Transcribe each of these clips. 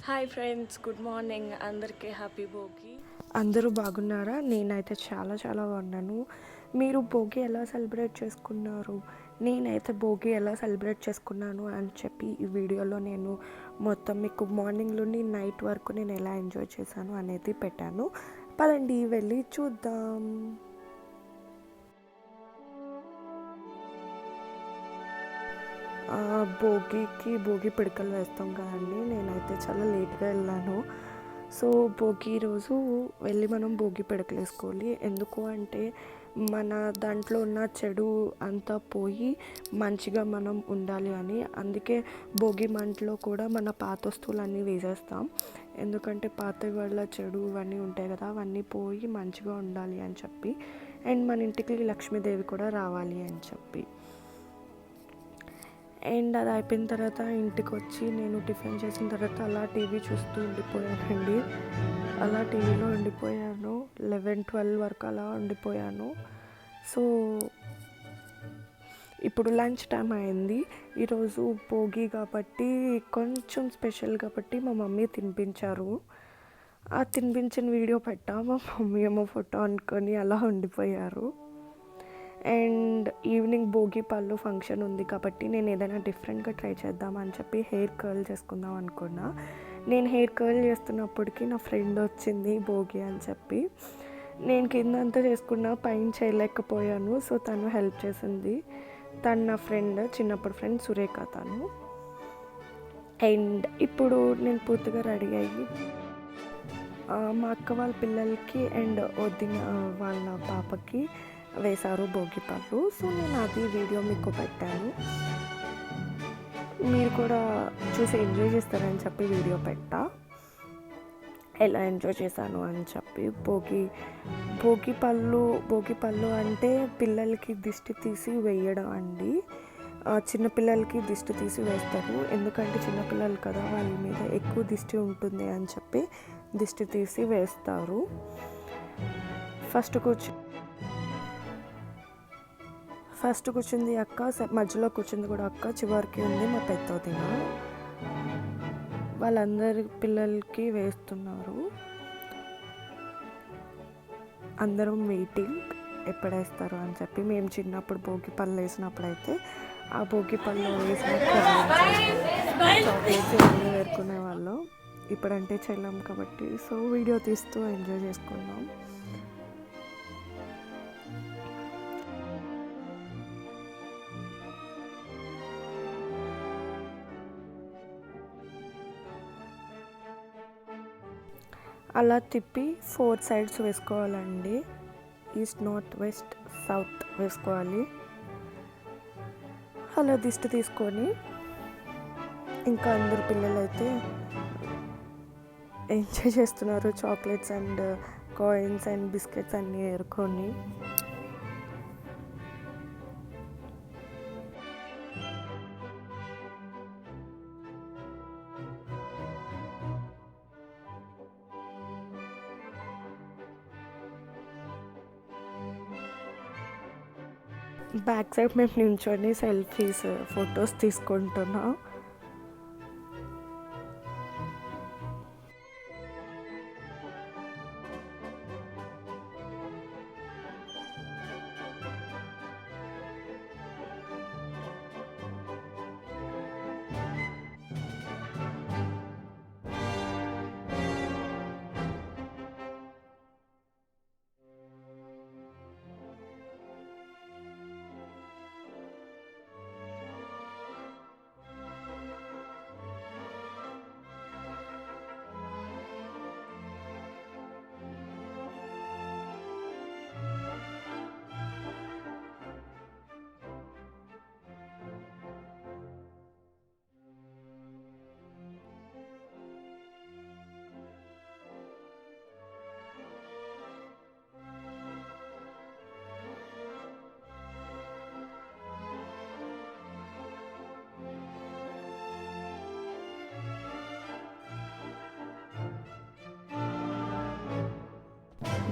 Hi friends, good morning. అందరికీ happy Bhogi. అందరూ బాగున్నారా? నేనైతే చాలా బాగున్నాను. మీరు భోగి ఎలా సెలబ్రేట్ చేసుకున్నారు? నేనైతే భోగి ఎలా సెలబ్రేట్ చేసుకున్నాను అని చెప్పి ఈ వీడియోలో నేను మొత్తం మీకు మార్నింగ్ నుండి నైట్ వరకు నేను ఎలా ఎంజాయ్ చేశాను అనేది పెట్టాను. పదండి వెళ్ళి చూద్దాం. భోగి పిడకలు వేస్తాం కదండి. నేనైతే చాలా లేట్గా వెళ్ళాను. సో భోగి రోజు వెళ్ళి మనం భోగి పిడకలు వేసుకోవాలి. ఎందుకు అంటే మన దాంట్లో ఉన్న చెడు అంతా పోయి మంచిగా మనం ఉండాలి అని. అందుకే భోగి మంటలో కూడా మన పాత వస్తువులన్నీ వేసేస్తాం. ఎందుకంటే పాత వాళ్ళ చెడు ఇవన్నీ ఉంటాయి కదా, అవన్నీ పోయి మంచిగా ఉండాలి అని చెప్పి. అండ్ మన ఇంటికి లక్ష్మీదేవి కూడా రావాలి అని చెప్పి. అండ్ అది అయిపోయిన తర్వాత ఇంటికి వచ్చి నేను టిఫిన్ చేసిన తర్వాత అలా టీవీ చూస్తూ ఉండిపోయానండి. అలా టీవీలో ఉండిపోయాను 11-12 వరకు అలా ఉండిపోయాను. సో ఇప్పుడు లంచ్ టైం అయింది. ఈరోజు భోగి కాబట్టి కొంచెం స్పెషల్ కాబట్టి మా మమ్మీ తినిపించారు. ఆ తినిపించిన వీడియో పెట్టా. మా మమ్మీ ఏమో ఫోటో అనుకొని అలా ఉండిపోయారు. అండ్ ఈవినింగ్ భోగి పళ్ళు ఫంక్షన్ ఉంది కాబట్టి నేను ఏదైనా డిఫరెంట్గా ట్రై చేద్దామని చెప్పి హెయిర్ కర్ల్ చేసుకుందాం అనుకున్నా. నేను హెయిర్ కర్ల్ చేస్తున్నప్పటికీ నా ఫ్రెండ్ వచ్చింది భోగి అని చెప్పి. నేను కిందంతా చేసుకున్నా, పైన చేయలేకపోయాను. సో తను హెల్ప్ చేసింది. తను నా ఫ్రెండ్, చిన్నప్పుడు ఫ్రెండ్ సురేఖ తను. అండ్ ఇప్పుడు నేను పూర్తిగా రెడీ అయ్యి మా అక్క వాళ్ళ పిల్లలకి అండ్ వదిన వాళ్ళ పాపకి వేశారు భోగి పళ్ళు. సో నేను అది వీడియో మీకు పెట్టాను. మీరు కూడా చూసి ఎంజాయ్ చేస్తారని చెప్పి వీడియో పెట్టా, ఎలా ఎంజాయ్ చేశాను అని చెప్పి. భోగి పళ్ళు అంటే పిల్లలకి దిష్టి తీసి వేయడం అండి. చిన్నపిల్లలకి దిష్టి తీసి వేస్తారు. ఎందుకంటే చిన్నపిల్లలు కదా, వాళ్ళ మీద ఎక్కువ దిష్టి ఉంటుంది అని చెప్పి దిష్టి తీసి వేస్తారు. ఫస్ట్ కూర్చుంది అక్క, మధ్యలో కూర్చుంది కూడా అక్క, చివరికి ఉంది మా పెద్ద వదిన. వాళ్ళందరి పిల్లలకి వేస్తున్నారు. అందరం వెయిటింగ్ ఎప్పుడు వేస్తారు అని చెప్పి. మేము చిన్నప్పుడు భోగి పళ్ళు వేసినప్పుడు అయితే ఆ భోగి పళ్ళు వేసిన చాక్లెట్స్ ఇవన్నీ వేరుకునే వాళ్ళం. ఇప్పుడంటే చెల్లం కాబట్టి సో వీడియో తీస్తూ ఎంజాయ్ చేసుకున్నాం. అలా తిప్పి 4 సైడ్స్ వేసుకోవాలండి. ఈస్ట్, నార్త్, వెస్ట్, సౌత్ వేసుకోవాలి. అలా దిష్టి తీసుకొని ఇంకా అందరు పిల్లలు అయితే ఎంజాయ్ చేస్తున్నారు. Chocolates and coins and biscuits అన్నీ ఏరుకొని. బ్యాక్ సైడ్ మేము నించొని సెల్ఫీస్, ఫొటోస్ తీసుకుంటున్నాం.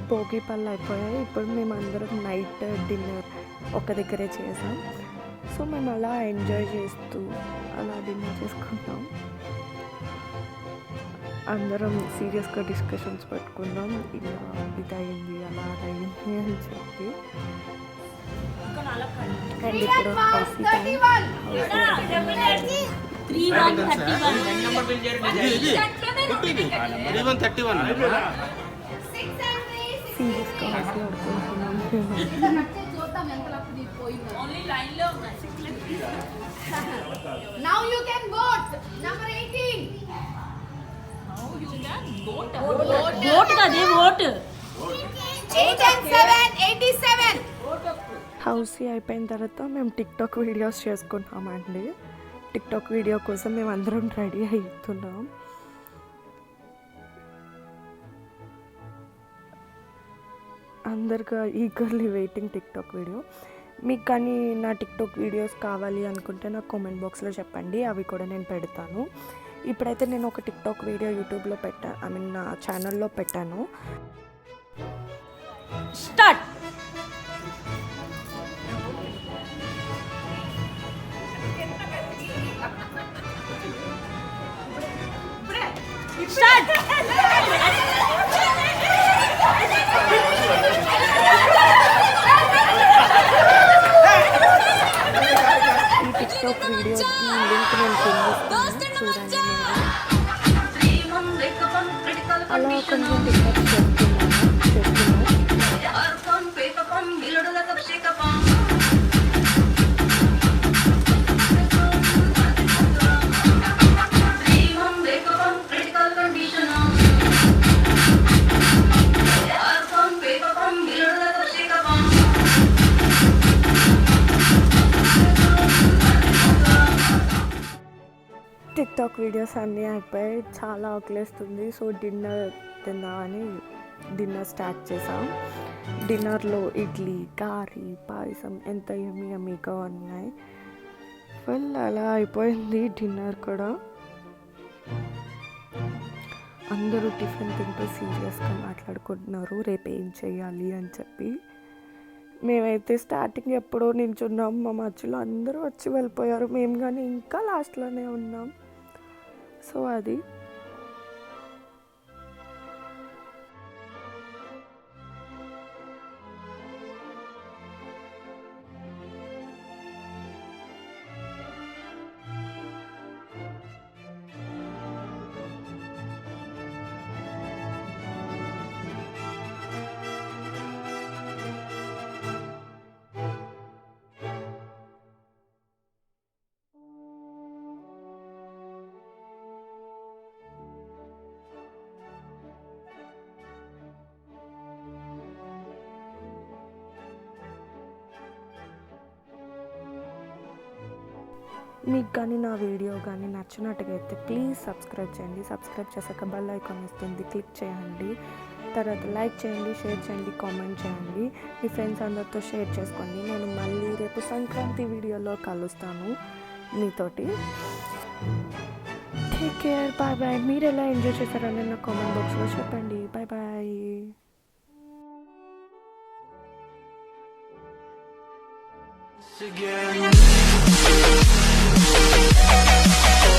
భోగి పళ్ళు అయిపోయాయి. ఇప్పుడు మేము అందరం నైట్ డిన్నర్ ఒక దగ్గరే చేసాం. సో మేము అలా ఎంజాయ్ చేస్తూ అలా డిన్నర్ చేసుకుంటాం. అందరం సీరియస్గా డిస్కషన్స్ పెట్టుకున్నాం, ఇలా ఇది అయింది అలా అయింది అని చెప్పి. అండ్ ఇప్పుడు హౌసీ సీరియస్గా మాట్లాడుకుంటున్నాం. Now you can vote. Number 18. Vote का दे वोट 8 and 7, 87. హౌసీ అయిపోయిన తర్వాత మేము టిక్టాక్ వీడియోస్ చేసుకుంటామండి. టిక్టాక్ వీడియో కోసం మేము అందరం రెడీ అవుతున్నాం. అందరిగా ఈగర్లీ వెయిటింగ్ టిక్టాక్ వీడియో. మీకు కానీ నా టిక్టాక్ వీడియోస్ కావాలి అనుకుంటే నాకు కామెంట్ బాక్స్లో చెప్పండి, అవి కూడా నేను పెడతాను. ఇప్పుడైతే నేను ఒక టిక్టాక్ వీడియో యూట్యూబ్లో నా ఛానల్లో పెట్టాను. स्टार्ट स्टार्ट ఈ టిక్టాక్ వీడియోకి లింక్ నేను కింద చూడండి. అలా కొంచెం టిక్టాక్ చేస్తున్నాను. టిక్టాక్ వీడియోస్ అన్నీ అయిపోయి చాలా ఆకలేస్తుంది. సో డిన్నర్ తిందామని డిన్నర్ స్టార్ట్ చేసాం. డిన్నర్లో ఇడ్లీ, కారీ, పాయసం ఎంత యమ్మీగా ఉన్నాయి. ఫుల్ అలా అయిపోయింది డిన్నర్ కూడా. అందరూ టిఫిన్ తింటూ సీరియస్గా మాట్లాడుకుంటున్నారు రేపు ఏం చేయాలి అని చెప్పి. మేమైతే స్టార్టింగ్ ఎప్పుడో నించున్నాం, మా మధ్యలో అందరూ వచ్చి వెళ్ళిపోయారు, మేము కానీ ఇంకా లాస్ట్లోనే ఉన్నాం. సో అది మీకు కానీ నా వీడియో కానీ నచ్చినట్టుగైతే ప్లీజ్ సబ్స్క్రైబ్ చేయండి. సబ్స్క్రైబ్ చేశాక బెల్ ఐకాన్ వస్తుంది, క్లిక్ చేయండి. తర్వాత లైక్ చేయండి, షేర్ చేయండి, కామెంట్ చేయండి. మీ ఫ్రెండ్స్ అందరితో షేర్ చేసుకోండి. నేను మళ్ళీ రేపు సంక్రాంతి వీడియోలో కలుస్తాను మీతోటి. Take care, bye bye. మీరు ఎలా ఎంజాయ్ చేశారని నా కామెంట్ బాక్స్లో చెప్పండి. Bye bye. Again.